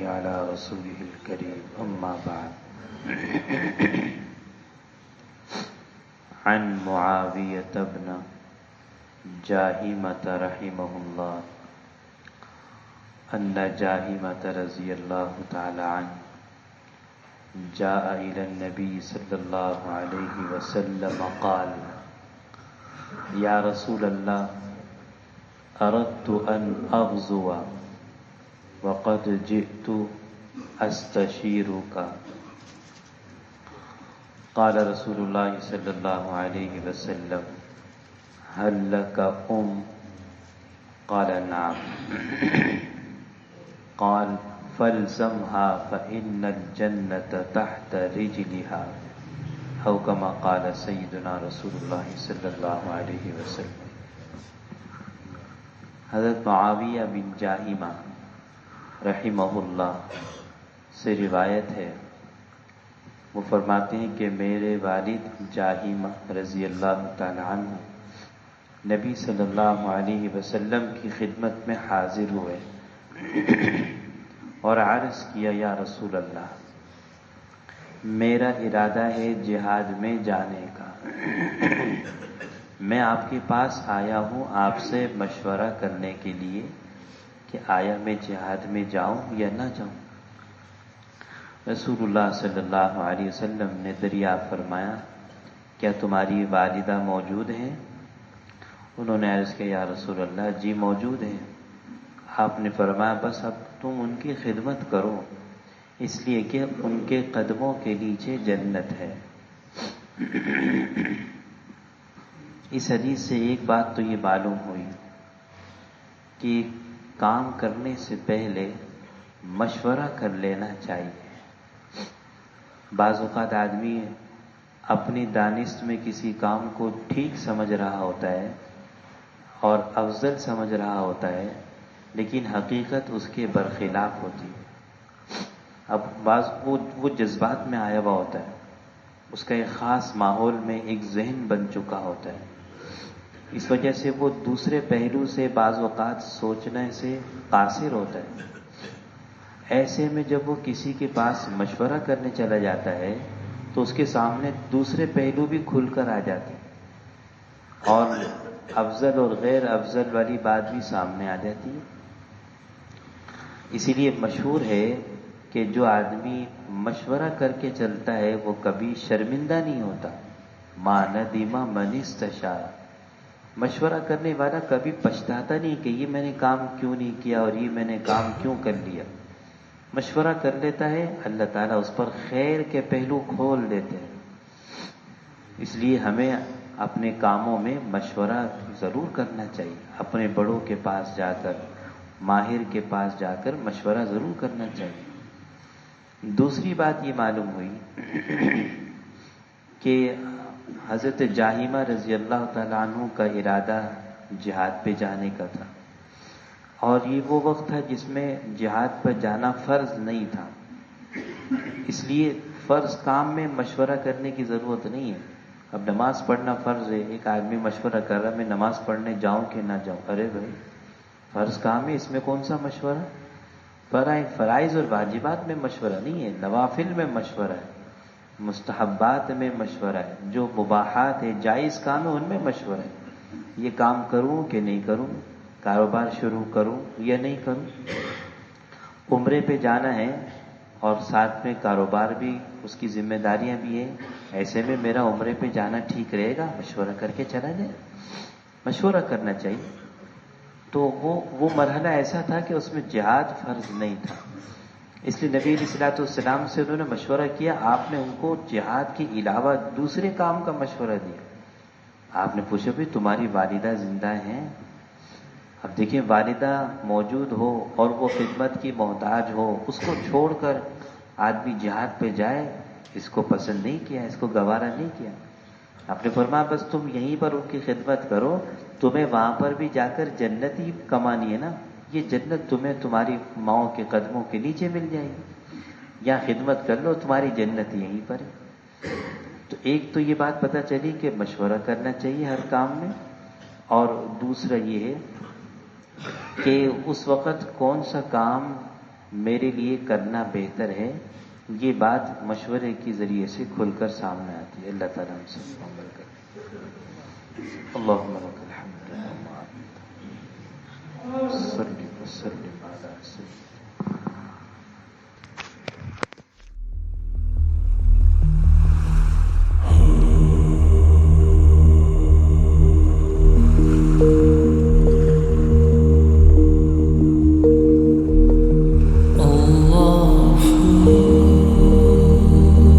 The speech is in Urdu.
على رسوله الكريم أما بعد عن معاوية بن جاهمة رحمه الله أن جاهمة رضي الله تعالى عنه جاء إلى النبي صلى الله عليه وسلم قال يا رسول الله أردت أن أغزو وقد جئت أستشيرك قال رسول الله صلى الله عليه وسلم هل لك قال نعم قال فالزمها فإن الجنة تحت رجلها أو كما قال سيدنا رسول الله صلی اللہ علیہ وسلم۔ حضرت معاویہ بن جاہمہ رحمہ اللہ سے روایت ہے، وہ فرماتے ہیں کہ میرے والد جاہمہ رضی اللہ تعالی عنہ نبی صلی اللہ علیہ وسلم کی خدمت میں حاضر ہوئے اور عرض کیا یا رسول اللہ، میرا ارادہ ہے جہاد میں جانے کا، میں آپ کے پاس آیا ہوں آپ سے مشورہ کرنے کے لیے کہ آیا میں جہاد میں جاؤں یا نہ جاؤں۔ رسول اللہ صلی اللہ علیہ وسلم نے دریافت فرمایا کیا تمہاری والدہ موجود ہیں؟ انہوں نے عرض کیا یا رسول اللہ جی موجود ہیں۔ آپ نے فرمایا بس اب تم ان کی خدمت کرو، اس لیے کہ ان کے قدموں کے نیچے جنت ہے۔ اس حدیث سے ایک بات تو یہ معلوم ہوئی کہ کام کرنے سے پہلے مشورہ کر لینا چاہیے۔ بعض اوقات آدمی اپنی دانست میں کسی کام کو ٹھیک سمجھ رہا ہوتا ہے اور افضل سمجھ رہا ہوتا ہے، لیکن حقیقت اس کے برخلاف ہوتی ہے۔ اب بعض وہ جذبات میں آیا ہوا ہوتا ہے، اس کا ایک خاص ماحول میں ایک ذہن بن چکا ہوتا ہے، اس وجہ سے وہ دوسرے پہلو سے بعض اوقات سوچنے سے قاصر ہوتا ہے۔ ایسے میں جب وہ کسی کے پاس مشورہ کرنے چلا جاتا ہے تو اس کے سامنے دوسرے پہلو بھی کھل کر آ جاتے ہیں اور افضل اور غیر افضل والی بات بھی سامنے آ جاتی ہے۔ اسی لیے مشہور ہے کہ جو آدمی مشورہ کر کے چلتا ہے وہ کبھی شرمندہ نہیں ہوتا۔ ما ندم من استشار، مشورہ کرنے والا کبھی پچھتاتا نہیں کہ یہ میں نے کام کیوں نہیں کیا اور یہ میں نے کام کیوں کر لیا۔ مشورہ کر لیتا ہے، اللہ تعالیٰ اس پر خیر کے پہلو کھول دیتے ہیں۔ اس لیے ہمیں اپنے کاموں میں مشورہ ضرور کرنا چاہیے، اپنے بڑوں کے پاس جا کر، ماہر کے پاس جا کر مشورہ ضرور کرنا چاہیے۔ دوسری بات یہ معلوم ہوئی کہ حضرت جاہمہ رضی اللہ تعالیٰ عنہ کا ارادہ جہاد پہ جانے کا تھا، اور یہ وہ وقت تھا جس میں جہاد پر جانا فرض نہیں تھا، اس لیے فرض کام میں مشورہ کرنے کی ضرورت نہیں ہے۔ اب نماز پڑھنا فرض ہے، ایک آدمی مشورہ کر رہا میں نماز پڑھنے جاؤں کہ نہ جاؤں، ارے بھائی فرض کام ہے، اس میں کون سا مشورہ؟ فرائض اور واجبات میں مشورہ نہیں ہے، نوافل میں مشورہ ہے، مستحبات میں مشورہ ہے، جو مباحات ہے جائز کام ہے ان میں مشورہ ہے۔ یہ کام کروں کہ نہیں کروں، کاروبار شروع کروں یا نہیں کروں، عمرے پہ جانا ہے اور ساتھ میں کاروبار بھی، اس کی ذمہ داریاں بھی ہیں، ایسے میں میرا عمرے پہ جانا ٹھیک رہے گا؟ مشورہ کر کے چلا جائے، مشورہ کرنا چاہیے۔ تو وہ مرحلہ ایسا تھا کہ اس میں جہاد فرض نہیں تھا، اس لیے نبی علیہ الصلوۃ والسلام سے انہوں نے مشورہ کیا، آپ نے ان کو جہاد کے علاوہ دوسرے کام کا مشورہ دیا۔ آپ نے پوچھا بھی تمہاری والدہ زندہ ہیں؟ اب دیکھیں والدہ موجود ہو اور وہ خدمت کی محتاج ہو، اس کو چھوڑ کر آدمی جہاد پہ جائے، اس کو پسند نہیں کیا، اس کو گوارا نہیں کیا۔ آپ نے فرمایا بس تم یہیں پر ان کی خدمت کرو، تمہیں وہاں پر بھی جا کر جنت ہی کمانی ہے نا، یہ جنت تمہیں تمہاری ماؤں کے قدموں کے نیچے مل جائے گی، یا خدمت کر لو تمہاری جنت یہیں پر ہے۔ تو ایک تو یہ بات پتہ چلی کہ مشورہ کرنا چاہیے ہر کام میں، اور دوسرا یہ ہے کہ اس وقت کون سا کام میرے لیے کرنا بہتر ہے، یہ بات مشورے کے ذریعے سے کھل کر سامنے آتی ہے۔ اللہ تعالیٰ ہم سب کو عمل کرے۔ اللہم لک الحمد لما صلی وسلم علی سیدنا